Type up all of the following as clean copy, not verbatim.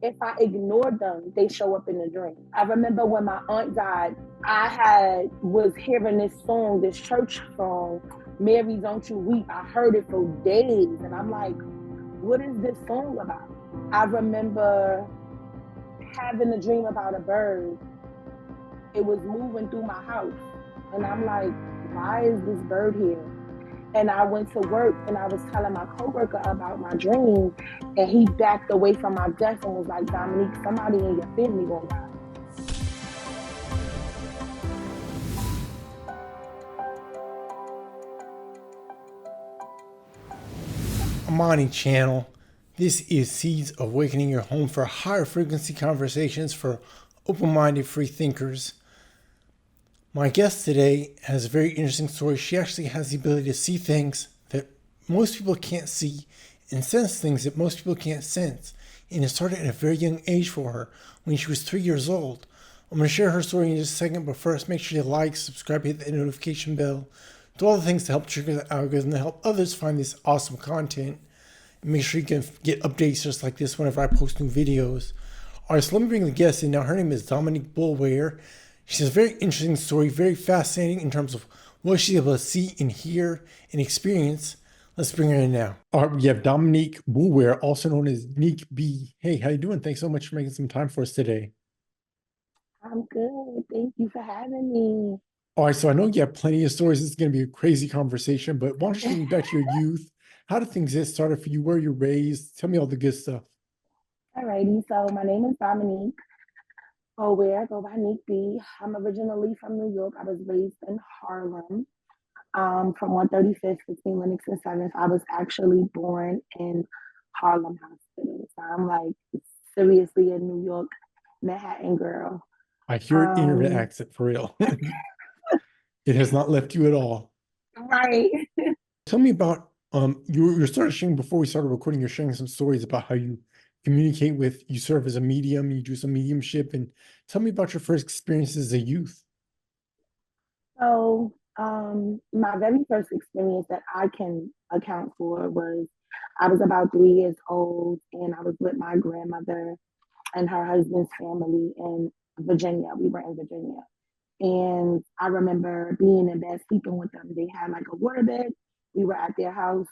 if I ignored them, they show up in the dream. I remember when my aunt died, I was hearing this song, this church song, Mary Don't You Weep. I heard it for days, and I'm like, what is this song about? I remember having a dream about a bird. It was moving through my house, and I'm like, why is this bird here? And I went to work and I was telling my coworker about my dream, and he backed away from my desk and was like, Dominique, somebody in your family gonna die. Amani channel. This is Seeds Awakening, your home for higher frequency conversations for open-minded free thinkers. My guest today has a very interesting story. She actually has the ability to see things that most people can't see and sense things that most people can't sense. And it started at a very young age for her when she was 3 years old. I'm going to share her story in just a second, but first make sure you like, subscribe, hit the notification bell. Do all the things to help trigger the algorithm to help others find this awesome content. And make sure you can get updates just like this whenever I post new videos. All right, so let me bring the guest in. Now, her name is Dominique Boulware. She has a very interesting story, very fascinating in terms of what she's able to see and hear and experience. Let's bring her in now. All right, we have Dominique Boulware, also known as Nick B. Hey, how you doing? Thanks so much for making some time for us today. I'm good. Thank you for having me. All right, so I know you have plenty of stories. This is going to be a crazy conversation, but why don't you take me back to your youth? How did things get started for you? Where you're raised? Tell me all the good stuff. Alrighty, so my name is Dominique Boulware. I go by Nick B. I'm originally from New York. I was raised in Harlem, from 135th between Lenox and 7th. I was actually born in Harlem Hospital. So I'm like seriously a New York Manhattan girl. I hear it in your Um, accent for real. It has not left you at all. right. Tell me about you started sharing before we started recording, you're sharing some stories about how you communicate with, you serve as a medium, you do some mediumship, and tell me about your first experience as a youth. So, my very first experience that I can account for was I was about 3 years old and I was with my grandmother and her husband's family in Virginia. We were in Virginia. And I remember being in bed sleeping with them. They had like a waterbed. We were at their house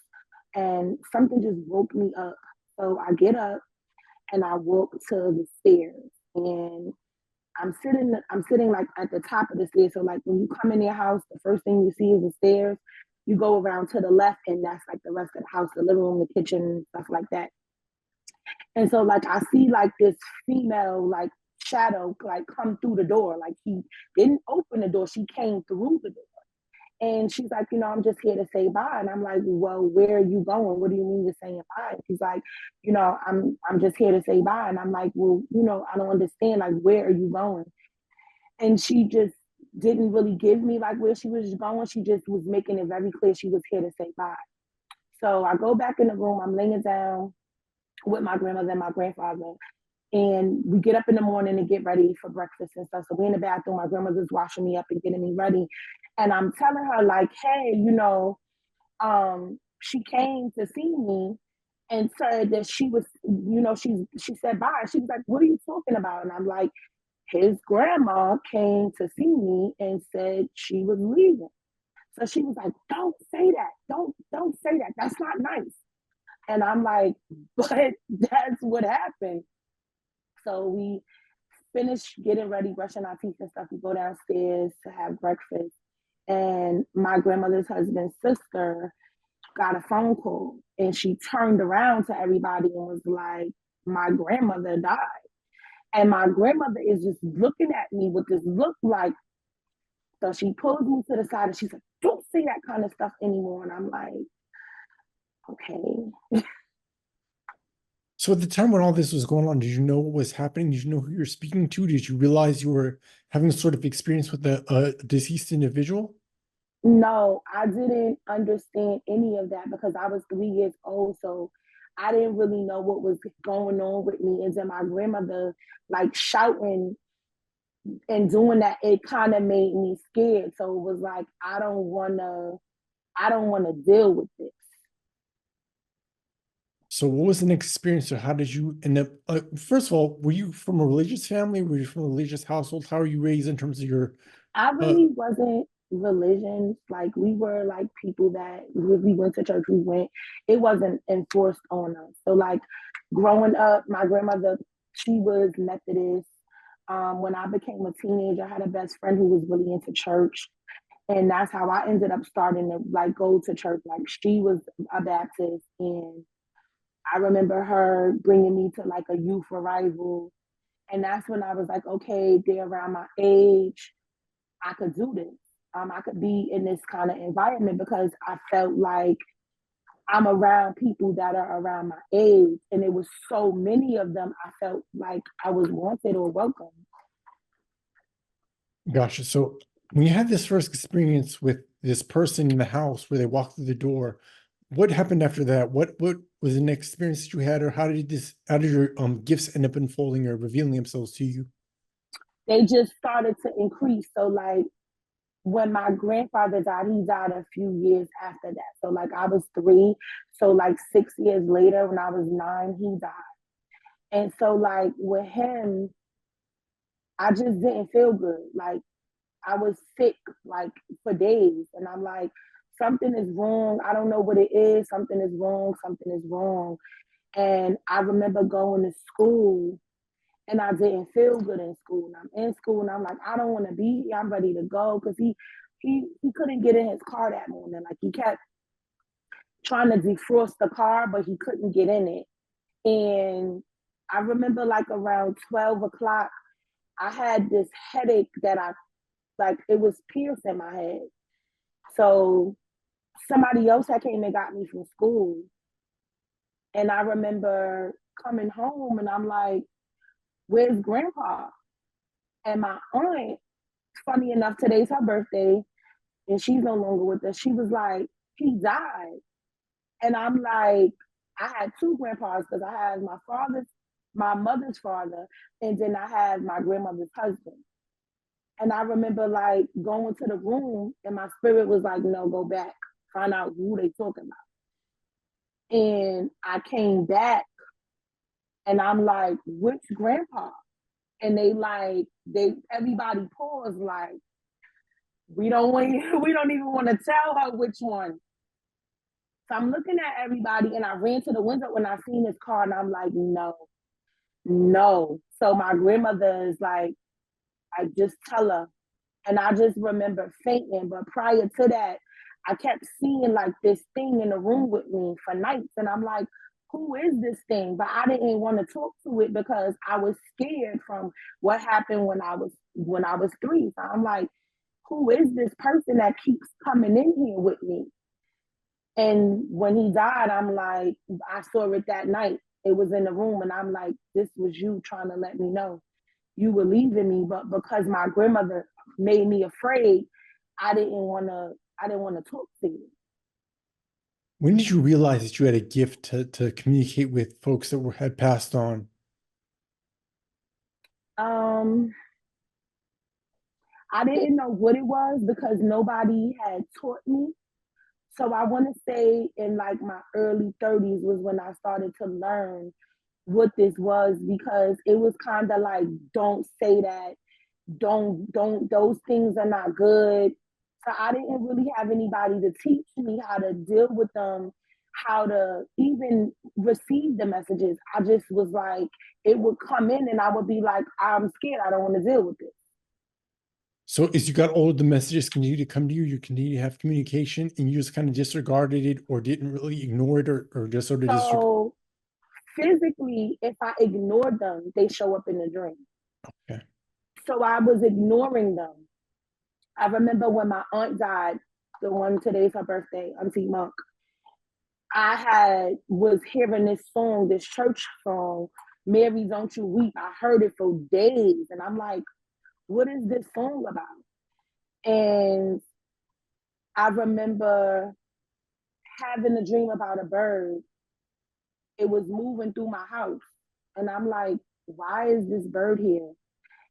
and something just woke me up. So I get up and I walk to the stairs and I'm sitting like at the top of the stairs. So like when you come in their house, the first thing you see is the stairs. You go around to the left and that's like the rest of the house, the living room, the kitchen, stuff like that. And so like I see like this female like shadow like come through the door. Like she didn't open the door, she came through the door. And she's like, I'm just here to say bye. And I'm like, well, where are you going? What do you mean you're saying bye? And she's like, I'm just here to say bye. And I'm like, well, I don't understand. Like, where are you going? And she just didn't really give me like where she was going. She just was making it very clear she was here to say bye. So I go back in the room. I'm laying down with my grandmother and my grandfather. And we get up in the morning and get ready for breakfast and stuff. So we in the bathroom. My grandmother's washing me up and getting me ready. And I'm telling her like, hey, she came to see me and said that she was, she said bye. She was like, what are you talking about? And I'm like, his grandma came to see me and said she was leaving. So she was like, don't say that. Don't say that. That's not nice. And I'm like, but that's what happened. So we finish getting ready, brushing our teeth and stuff. We go downstairs to have breakfast. And my grandmother's husband's sister got a phone call and she turned around to everybody and was like, my grandmother died. And my grandmother is just looking at me with this look like, so she pulls me to the side and she said, don't say that kind of stuff anymore. And I'm like, okay. So at the time when all this was going on, did you know what was happening? Did you know who you were speaking to? Did you realize you were having sort of experience with a deceased individual? No, I didn't understand any of that because I was 3 years old. So I didn't really know what was going on with me. And then my grandmother, like shouting and doing that, it kind of made me scared. So it was like, I don't want to deal with this. So what was the next experience, or how did you end up, first of all, were you from a religious family? Were you from a religious household? How are you raised in terms of your, I uh, really wasn't religion. Like we were like people that we went to church, we went. It wasn't enforced on us. So like growing up, my grandmother, she was Methodist. When I became a teenager, I had a best friend who was really into church. And that's how I ended up starting to like go to church. Like she was a Baptist, and I remember her bringing me to like a youth arrival. And that's when I was like, okay, they're around my age. I could do this. I could be in this kind of environment because I felt like I'm around people that are around my age. And it was so many of them, I felt like I was wanted or welcome. gotcha. So when you had this first experience with this person in the house where they walked through the door, what happened after that? What was the next experience that you had, or how did your gifts end up unfolding or revealing themselves to you? They just started to increase. So, like, when my grandfather died, he died a few years after that. So, like, I was three. So, like, 6 years later, when I was nine, he died. And so, like, with him, I just didn't feel good. Like, I was sick like for days. And I'm like, something is wrong. I don't know what it is. Something is wrong. Something is wrong. And I remember going to school and I didn't feel good in school. And I'm in school and I'm like, I don't want to be here. I'm ready to go. Cause he couldn't get in his car that morning. Like he kept trying to defrost the car, but he couldn't get in it. And I remember like around 12 o'clock, I had this headache that I like it was piercing my head. So somebody else had came and got me from school. And I remember coming home and I'm like, where's grandpa? And my aunt, funny enough, today's her birthday and she's no longer with us. She was like, he died. And I'm like, I had two grandpas because I had my mother's father, and then I had my grandmother's husband. And I remember like going to the room and my spirit was like, no, go back, find out who they talking about. And I came back and I'm like, which grandpa? And they everybody paused like, we don't want we don't even want to tell her which one. So I'm looking at everybody and I ran to the window when I seen his car and I'm like, no, no. So my grandmother is like, I just tell her. And I just remember fainting. But prior to that, I kept seeing like this thing in the room with me for nights. And I'm like, who is this thing? But I didn't want to talk to it because I was scared from what happened when I was three. So I'm like, who is this person that keeps coming in here with me? And when he died, I'm like, I saw it that night. It was in the room, and I'm like, this was you trying to let me know you were leaving me, but because my grandmother made me afraid, I didn't want to. I didn't want to talk to you. When did you realize that you had a gift to communicate with folks that had passed on? Um, I didn't know what it was because nobody had taught me. So I want to say in like my early 30s was when I started to learn what this was because it was kind of like, don't say that, don't those things are not good. So I didn't really have anybody to teach me how to deal with them, how to even receive the messages. I just was like, it would come in and I would be like, I'm scared, I don't want to deal with it. So as you got older, the messages continued to come to you, you continued to have communication, and you just kind of disregarded it or didn't really ignore it, or just sort of disregard. So physically, if I ignored them, they show up in the dream. Okay. So I was ignoring them. I remember when my aunt died, the one today's her birthday, Auntie Monk. I had was hearing this song, this church song, Mary Don't You Weep. I heard it for days. And I'm like, what is this song about? And I remember having a dream about a bird. It was moving through my house. And I'm like, why is this bird here?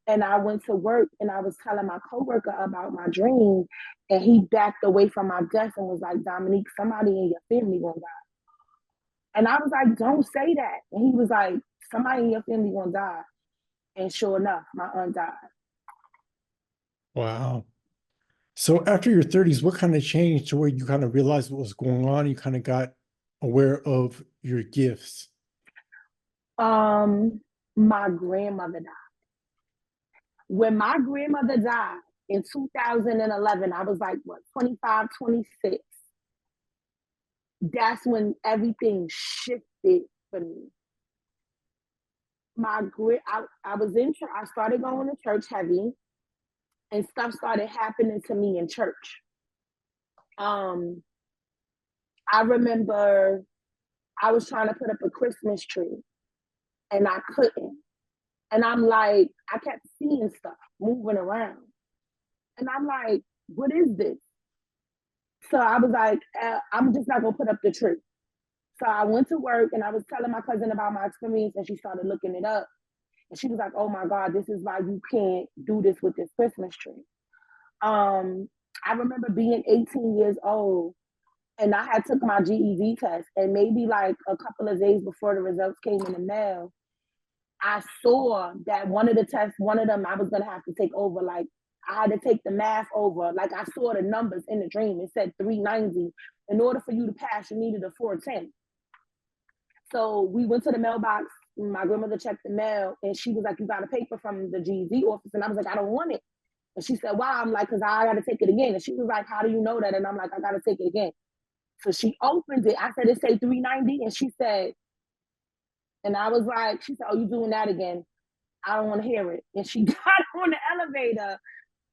And I went to work and I was telling my coworker about my dream. And he backed away from my desk and was like, Dominique, somebody in your family gonna die. And I was like, don't say that. And he was like, somebody in your family gonna die. And sure enough, my aunt died. Wow. So after your 30s, what kind of changed to where you kind of realized what was going on? You kind of got aware of your gifts. Um, my grandmother died. When my grandmother died in 2011, I was like, what, 25, 26. That's when everything shifted for me. I was in church. I started going to church heavy, and stuff started happening to me in church. Um, I remember I was trying to put up a Christmas tree, and I couldn't. And I'm like, I kept seeing stuff moving around, and I'm like, what is this? So I was like, I'm just not gonna put up the tree. So I went to work and I was telling my cousin about my experience, and she started looking it up. And she was like, oh my God, this is why you can't do this with this Christmas tree. Um, I remember being 18 years old and I had took my GED test, and maybe like a couple of days before the results came in the mail, I saw that one of the tests, one of them I was gonna have to take over. Like I had to take the math over. Like I saw the numbers in the dream. It said 390. In order for you to pass, you needed a 410. So we went to the mailbox. My grandmother checked the mail and she was like, you got a paper from the GED office. And I was like, I don't want it. And she said, why? I'm like, because I got to take it again. And she was like, how do you know that? And I'm like, I got to take it again. So she opened it. I said, it say 390. And she said, and I was like, she said, oh, you doing that again? I don't want to hear it. And she got on the elevator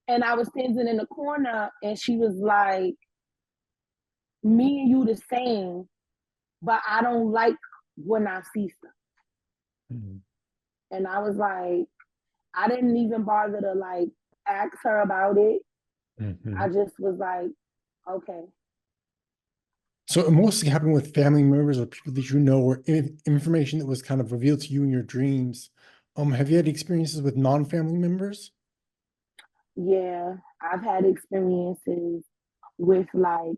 and I was standing in the corner and she was like, me and you the same, but I don't like when I see stuff. Mhm. And I was like, I didn't even bother to like ask her about it. I Mhm. just was like, okay. So it mostly happened with family members or people that you know, or information that was kind of revealed to you in your dreams. Have you had experiences with non-family members? Yeah, I've had experiences with like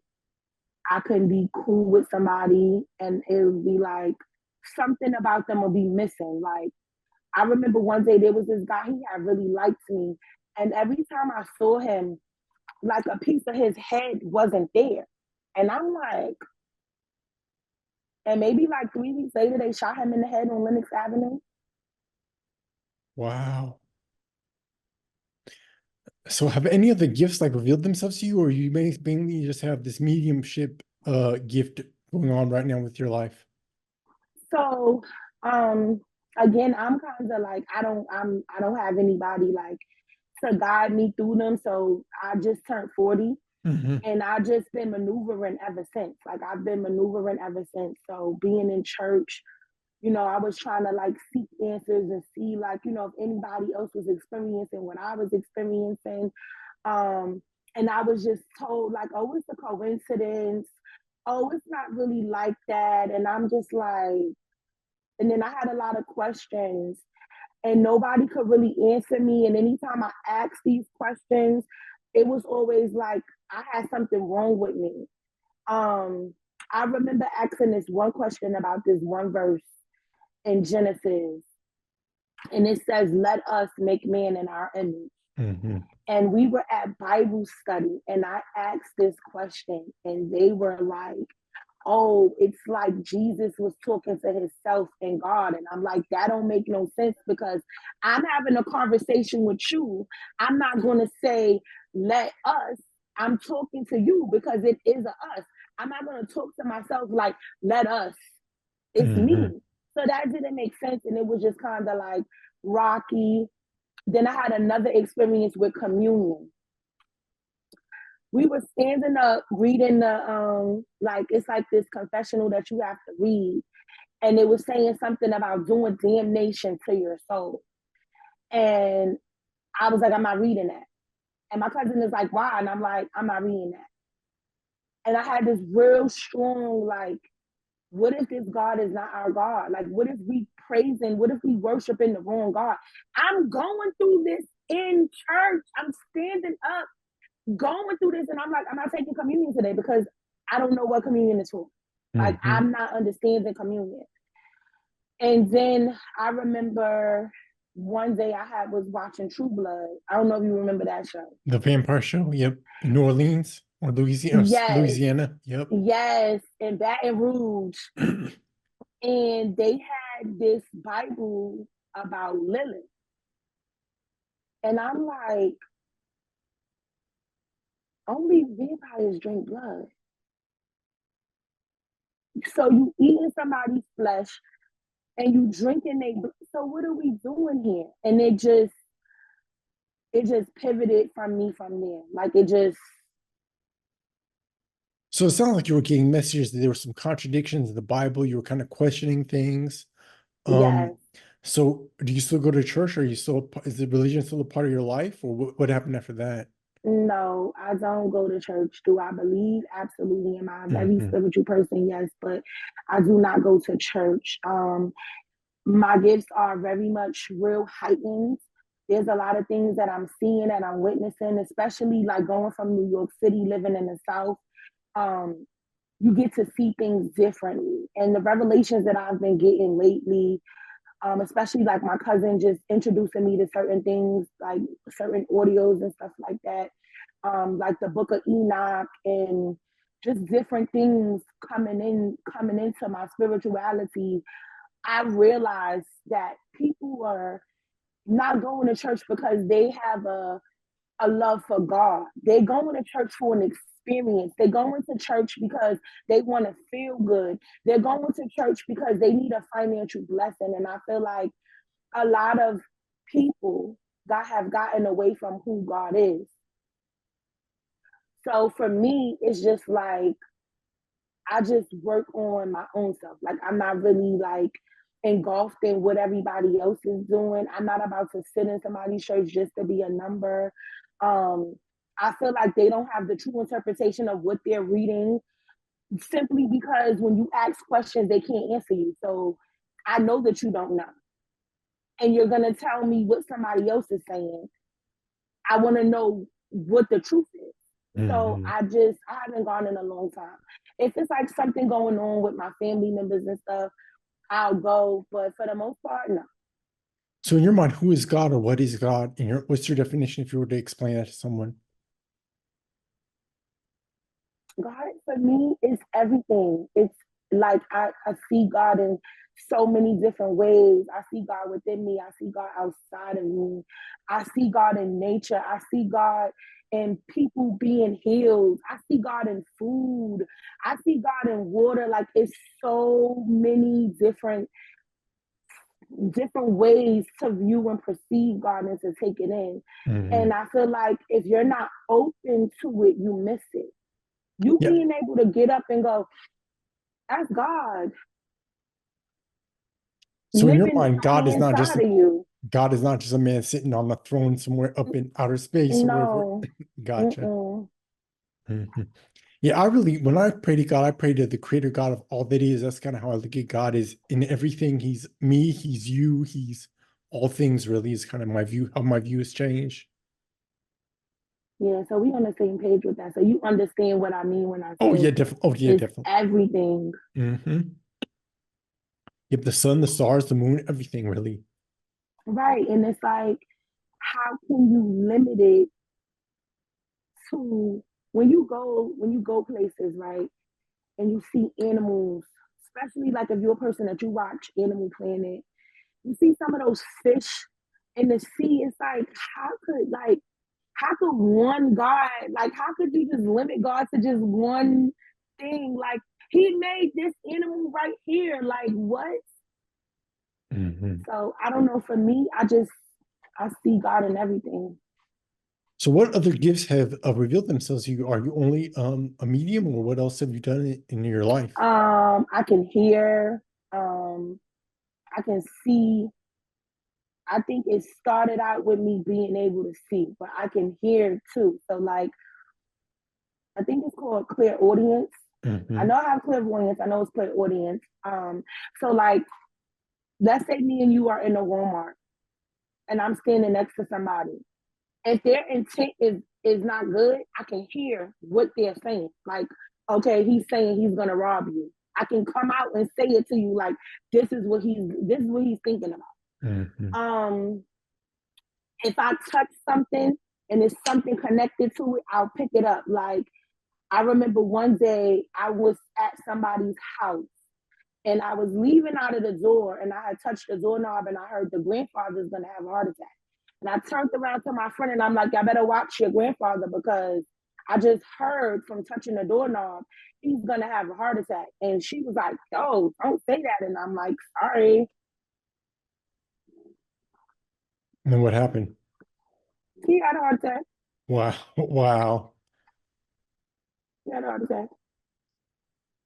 I couldn't be cool with somebody and it would be like something about them would be missing. Like I remember one day there was this guy, he had really liked me. And every time I saw him, like a piece of his head wasn't there. And I'm like, and maybe like 3 weeks later, they shot him in the head on Lenox Avenue. Wow. So have any of the gifts like revealed themselves to you, or you mainly just have this mediumship gift going on right now with your life? So, um, again, I'm kind of like I don't have anybody like to guide me through them. So I just turned 40 Hmm. and I just been maneuvering ever since. Like I've been maneuvering ever since. So being in church, I was trying to like seek answers and see like, if anybody else was experiencing what I was experiencing. Um, and I was just told like, oh, it's a coincidence. Oh, it's not really like that. And I'm just like, and then I had a lot of questions and nobody could really answer me. And anytime I asked these questions, it was always like I had something wrong with me. Um, I remember asking this one question about this one verse in Genesis, and it says, let us make man in our image. Hmm. And we were at Bible study, and I asked this question, and they were like, oh, it's like Jesus was talking to himself and God. And I'm like, that don't make no sense because I'm having a conversation with you. I'm not going to say, let us. I'm talking to you because it is a us. I'm not going to talk to myself like, let us. It's me. Hmm. So that didn't make sense. And it was just kind of like rocky. Then I had another experience with communion. We were standing up reading the like it's like this confessional that you have to read, and it was saying something about doing damnation to your soul. And I was like, I'm not reading that. And my cousin is like, why? And I'm like, I'm not reading that. And I had this real strong like, what if this God is not our God? Like, what if we praising? What if we worshiping the wrong God? I'm going through this in church. I'm standing up going through this and I'm like, I'm not taking communion today because I don't know what communion is for. Like Hmm. I'm not understanding communion. And then I remember one day was watching True Blood. I don't know if you remember that show. The vampire show. Yep. In New Orleans or Louisiana. Yes, Louisiana. Yep. yes, in Baton Rouge. And they had this Bible about Lilith. And I'm like, only vampires drink blood. So you eating somebody's flesh and you drinking their blood. So what are we doing here? And it just pivoted from me from there. Like it just, So it sounds like you were getting messages that there were some contradictions in the Bible. You were kind of questioning things. Um, yes. so do you still go to church? Are you still, is the religion still a part of your life, or what happened after that? No, I don't go to church. Do I believe? Absolutely. Am I a very Hmm. spiritual person? Yes, but I do not go to church. My gifts are very much real heightened. There's a lot of things that I'm seeing and I'm witnessing, especially like going from New York City, living in the South. Um, you get to see things differently. And the revelations that I've been getting lately, especially like my cousin just introducing me to certain things, like certain audios and stuff like that, like the Book of Enoch and just different things coming into my spirituality. I realized that people are not going to church because they have a love for God. They're going to church for an experience. They're going to church because they want to feel good. They're going to church because they need a financial blessing. And I feel like a lot of people have gotten away from who God is. So for me, it's just like I just work on my own self. Like I'm not really like engulfed in what everybody else is doing. I'm not about to sit in somebody's church just to be a number. Um, I feel like they don't have the true interpretation of what they're reading simply because when you ask questions, they can't answer you. So I know that you don't know. And you're gonna tell me what somebody else is saying. I want to know what the truth is. So Hmm. I haven't gone in a long time. If it's like something going on with my family members and stuff, I'll go. But for the most part, no. So in your mind, who is God or what is God? And what's your definition if you were to explain that to someone? God for me is everything. It's like I see God in so many different ways. I see God within me. I see God outside of me. I see God in nature. I see God in people being healed. I see God in food. I see God in water. Like it's so many different ways to view and perceive God and to take it in. Hmm. And I feel like if you're not open to it, you miss it. You Yeah. being able to get up and go, that's God So in your living mind, on the inside of you. God is not just a man sitting on the throne somewhere up in outer space or wherever. No. Gotcha. Mm-mm. Hmm. Yeah, when I pray to God, I pray to the creator God of all that is. That's kind of how I look at God is in everything. He's me, he's you, he's all things really is kind of my view, how my view has changed. Yeah, so we on the same page with that. So you understand what I mean when I Oh yeah, say definitely. Oh yeah, it's definitely. everything. Hmm. Yep, the sun, the stars, the moon, everything really. Right. And it's like, how can you limit it to when you go places, right? And you see animals, especially like if you're a person that you watch Animal Planet, you see some of those fish in the sea. It's like, how could one God, like, how could you just limit God to just one thing? Like, He made this animal right here. Like, what? Hmm. So I don't know. For me, I see God in everything. So what other gifts have revealed themselves to you? Are you only a medium or what else have you done in your life? I can hear. Um, I can see. I think it started out with me being able to see, but I can hear too. So like, I think it's called clear audience. I Hmm. know I have clairvoyance. I know it's clear audience. So like, let's say me and you are in a Walmart, and I'm standing next to somebody. If their intent is not good, I can hear what they're saying. Like, okay, he's saying he's gonna rob you. I can come out and say it to you like this is what he's thinking Hmm. about. If I touch something and it's something connected to it, I'll pick it up. Like I remember one day I was at somebody's house and I was leaving out of the door and I had touched the doorknob and I heard the grandfather's gonna have a heart attack. And I turned around to my friend and I'm like, y'all better watch your grandfather because I just heard from touching the doorknob, he's gonna have a heart attack. And she was like, yo, don't say that. And I'm like, sorry. And then what happened? He had a heart attack. Wow. Wow. He had a heart attack.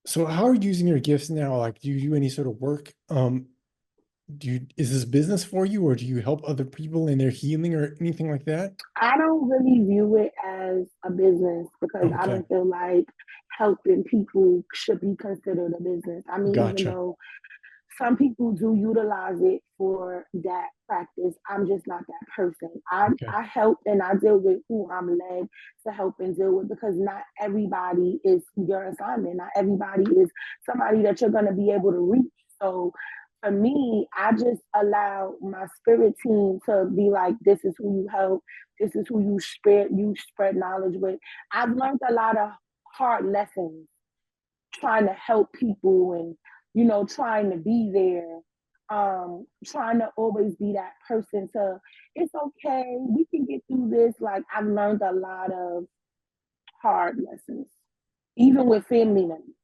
So how are you using your gifts now? Like, do you do any sort of work? Is this business for you, or do you help other people in their healing or anything like that? I don't really view it as a business because I Okay. don't feel like helping people should be considered a business. I mean, even Gotcha. though some people do utilize it for that practice. I'm just not that person. Okay. I help and I deal with who I'm led to help and deal with because not everybody is your assignment. Not everybody is somebody that you're going to be able to reach. So for me, I just allow my spirit team to be like, this is who you help. This is who you spread knowledge with. I've learned a lot of hard lessons trying to help people and trying to be there, trying to always be that person to it's okay, we can get through this. Like I've learned a lot of hard lessons even with family members.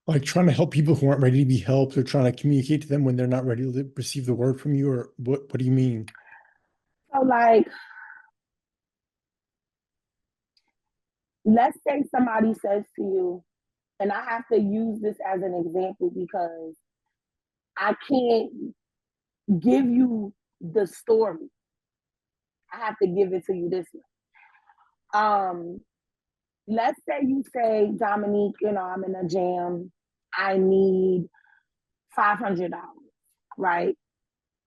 Like trying to help people who aren't ready to be helped, or trying to communicate to them when they're not ready to receive the word from you, or what do you mean? So like, let's say somebody says to you, and I have to use this as an example because I can't give you the story, I have to give it to you this way. um let's say you say, Dominique, I'm in a jam. I need $500, right?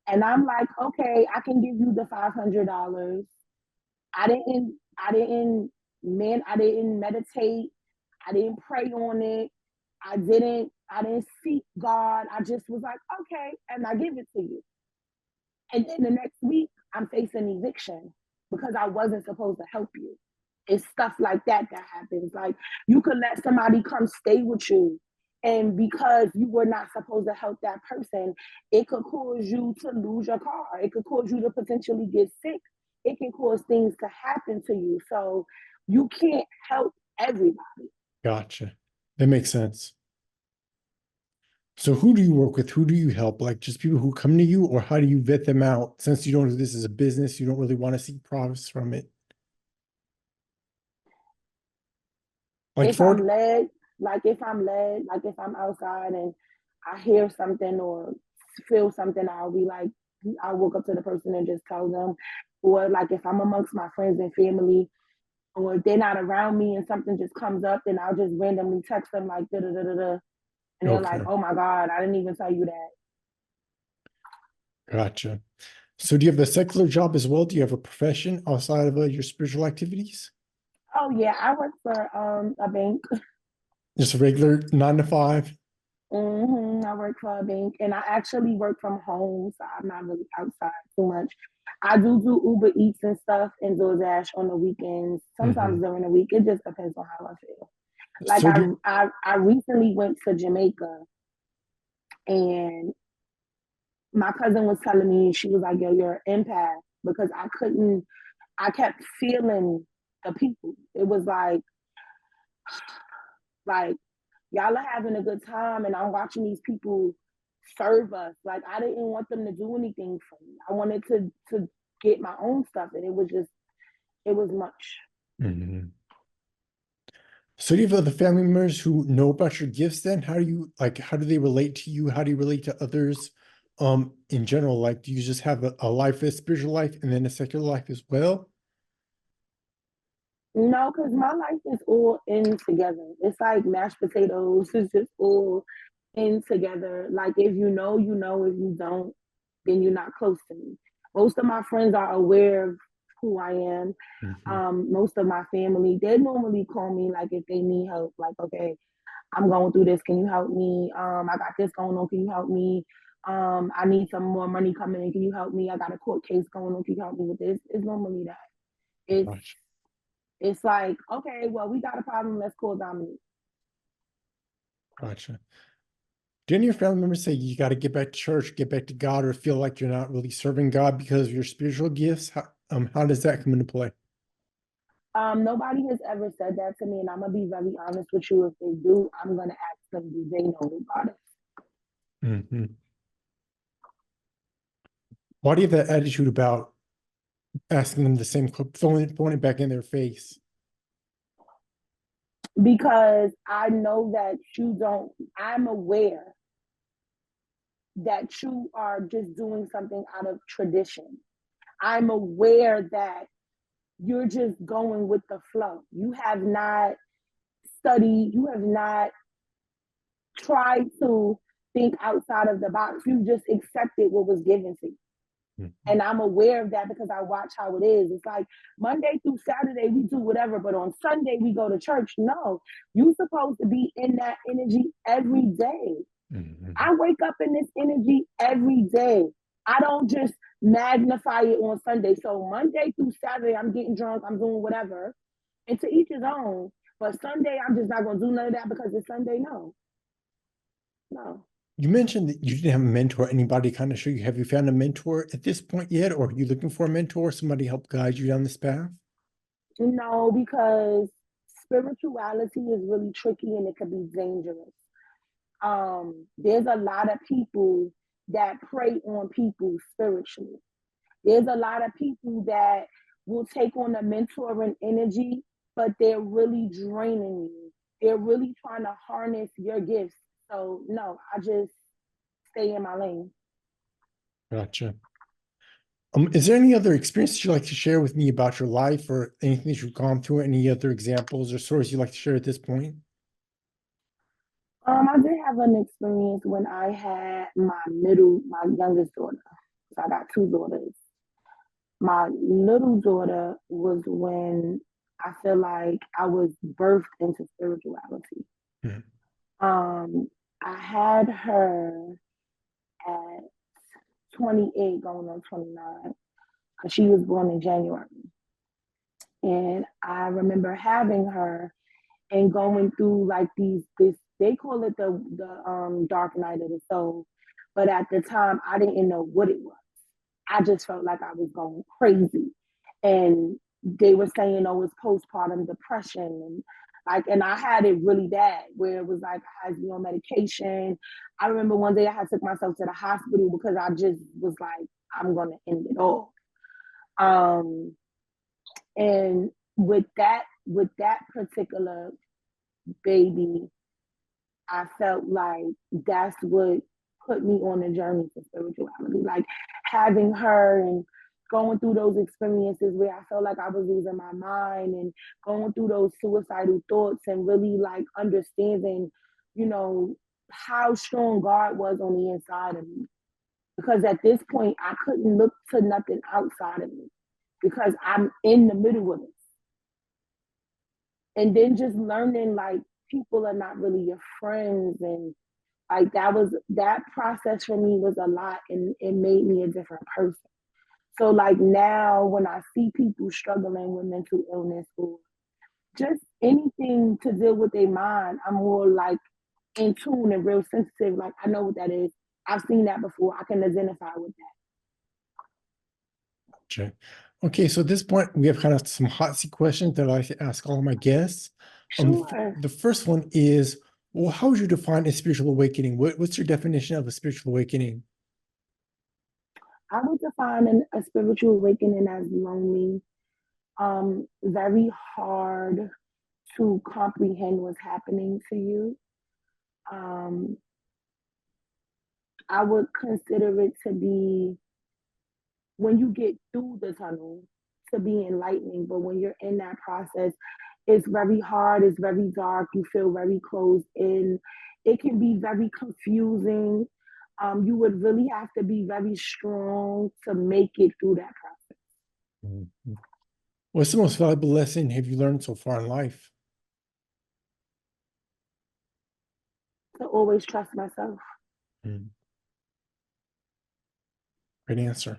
And I'm like, okay, I can give you the $500. I didn't meditate. I didn't pray on it. I didn't seek God. I just was like, okay, and I give it to you. And then the next week, I'm facing eviction because I wasn't supposed to help you. It's stuff like that that happens. Like you could let somebody come stay with you, and because you were not supposed to help that person, it could cause you to lose your car. It could cause you to potentially get sick. It can cause things to happen to you. So you can't help everybody. Gotcha. That makes sense. So who do you work with? Who do you help? Like just people who come to you, or how do you vet them out? Since you don't do this as a business, you don't really want to seek profits from it. Like If for I'm led, like if I'm outside and I hear something or feel something, I'll be like, I'll walk up to the person and just tell them. Or like if I'm amongst my friends and family, or if they're not around me and something just comes up, then I'll just randomly text them like da da da da da, and they're like, okay, "Oh my God, I didn't even tell you that." gotcha. So do you have a secular job as well? Do you have a profession outside of your spiritual activities? Oh yeah, I work for a bank. Just a regular 9 to 5? I work for a bank, and I actually work from home, so I'm not really outside too much. I do Uber Eats and stuff and DoorDash on the weekends. Sometimes Hmm. during the week, it just depends on how I feel. Like So do I recently went to Jamaica, and my cousin was telling me, she was like, "Yo, you're an empath," because I couldn't. I kept feeling the people. It was like y'all are having a good time, and I'm watching these people serve us. Like I didn't want them to do anything for me. I wanted to get my own stuff, and it was much. Mhm. So do you have other family members who know about your gifts then? How do you like how do they relate to you? How do you relate to others in general? Like do you just have a life, a spiritual life, and then a secular life as well? No, because my life is all in together. It's like mashed potatoes. It's just all in together. Like if you know, you know. If you don't, then you're not close to me. Most of my friends are aware of who I am. Mhm. Most of my family, they normally call me like if they need help. Like, okay, I'm going through this. Can you help me? I got this going on. Can you help me? I need some more money coming in. Can you help me? I got a court case going on. Can you help me with this? It's normally that. It's Gotcha. it's like, okay, well, we got a problem. Let's call Dominique. Gotcha. Do any of your family members say you got to get back to church, get back to God, or feel like you're not really serving God because of your spiritual gifts? How does that come into play? Nobody has ever said that to me, and I'm gonna be very honest with you. If they do, I'm gonna ask them, do they know who God is? Mhm. Why do you have that attitude about asking them the same, throwing it back in their face? Because I know that you don't, I'm aware that you are just doing something out of tradition. I'm aware that you're just going with the flow. You have not studied, you have not tried to think outside of the box. You just accepted what was given to you. Mhm. And I'm aware of that because I watch how it is. It's like Monday through Saturday, we do whatever, but on Sunday, we go to church. No, you're supposed to be in that energy every day. Mhm. I wake up in this energy every day. I don't just magnify it on Sunday. So Monday through Saturday, I'm getting drunk, I'm doing whatever. And to each his own. But Sunday, I'm just not gonna do none of that because it's Sunday. No, no. You mentioned that you didn't have a mentor, anybody kind of show you. Have you found a mentor at this point yet? Or are you looking for a mentor, somebody help guide you down this path? No, because spirituality is really tricky and it can be dangerous. There's a lot of people that prey on people spiritually. There's a lot of people that will take on the mentoring energy, but they're really draining you. They're really trying to harness your gifts. So no, I just stay in my lane. Gotcha. Is there any other experiences you'd like to share with me about your life or anything that you've gone through? Any other examples or stories you'd like to share at this point? I did have an experience when I had my youngest daughter. So I got two daughters. My little daughter was when I feel like I was birthed into spirituality. Mhm. Um, I had her at 28 going on 29 because she was born in January. And I remember having her and going through like this they call it the dark night of the soul. But at the time I didn't know what it was. I just felt like I was going crazy. And they were saying, oh, it's postpartum depression. And I had it really bad where it was like I had to be on medication. I remember one day I had took myself to the hospital because I just was like, I'm gonna end it all. Um, and with that particular baby, I felt like that's what put me on the journey to spirituality. Like having her and going through those experiences where I felt like I was losing my mind and going through those suicidal thoughts and really like understanding, you know, how strong God was on the inside of me. Because at this point, I couldn't look to nothing outside of me because I'm in the middle of it. And then just learning like people are not really your friends and like that process for me was a lot and it made me a different person. So like now when I see people struggling with mental illness or just anything to deal with their mind, I'm more like in tune and real sensitive. Like I know what that is. I've seen that before. I can identify with that. Gotcha. Okay, so at this point, we have kind of some hot seat questions that I like to ask all of my guests. Sure. The first one is, well, how would you define a spiritual awakening? What's your definition of a spiritual awakening? I would define a spiritual awakening as lonely, very hard to comprehend what's happening to you. Um, I would consider it to be when you get through the tunnel to be enlightening, but when you're in that process, it's very hard, it's very dark, you feel very closed in. It can be very confusing. You would really have to be very strong to make it through that process. Mhm. What's the most valuable lesson have you learned so far in life? always trust myself. Great answer.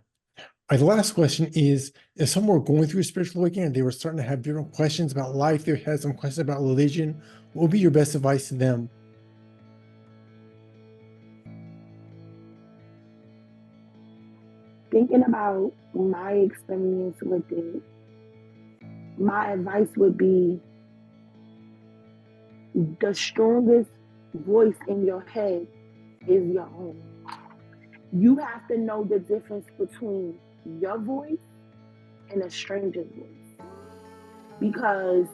The last question is, if someone were going through a spiritual awakening and they were starting to have different questions about life, they had some questions about religion, what would be your best advice to them? Thinking about my experience with it, my advice would be the strongest voice in your head is your own. You have to know the difference between your voice and a stranger's voice. Because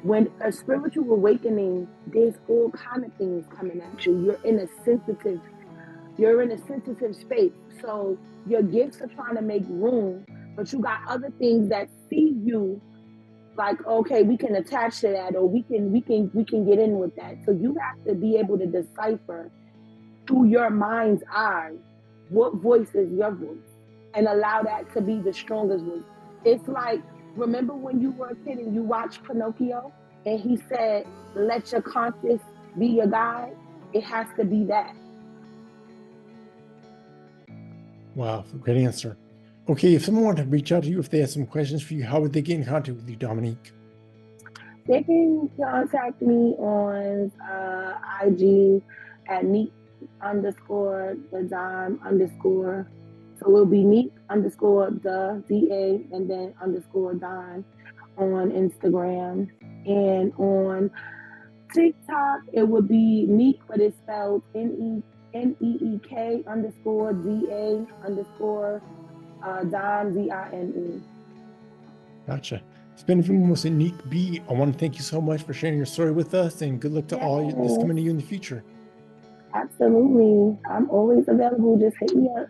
when a spiritual awakening, there's all kind of things coming at you. You're in a sensitive space. So your gifts are trying to make room, but you got other things that see you like, okay, we can attach to that, or we can get in with that. So you have to be able to decipher through your mind's eye what voice is your voice and allow that to be the strongest voice. It's like, remember when you were a kid and you watched Pinocchio and he said, let your conscience be your guide? It has to be that. Wow, great answer. Okay, if someone wanted to reach out to you, if they had some questions for you, how would they get in contact with you, Dominique? They can contact me on IG at Neek underscore the dime underscore. So it'll be Neek underscore the DA and then underscore dime on Instagram. And on TikTok, it would be Neek, but it's spelled NEEK underscore DA underscore dime DINE. Gotcha. It's been almost a unique beat. I want to thank you so much for sharing your story with us, and good luck to all that's coming to you in the future. Absolutely. I'm always available. Just hit me up.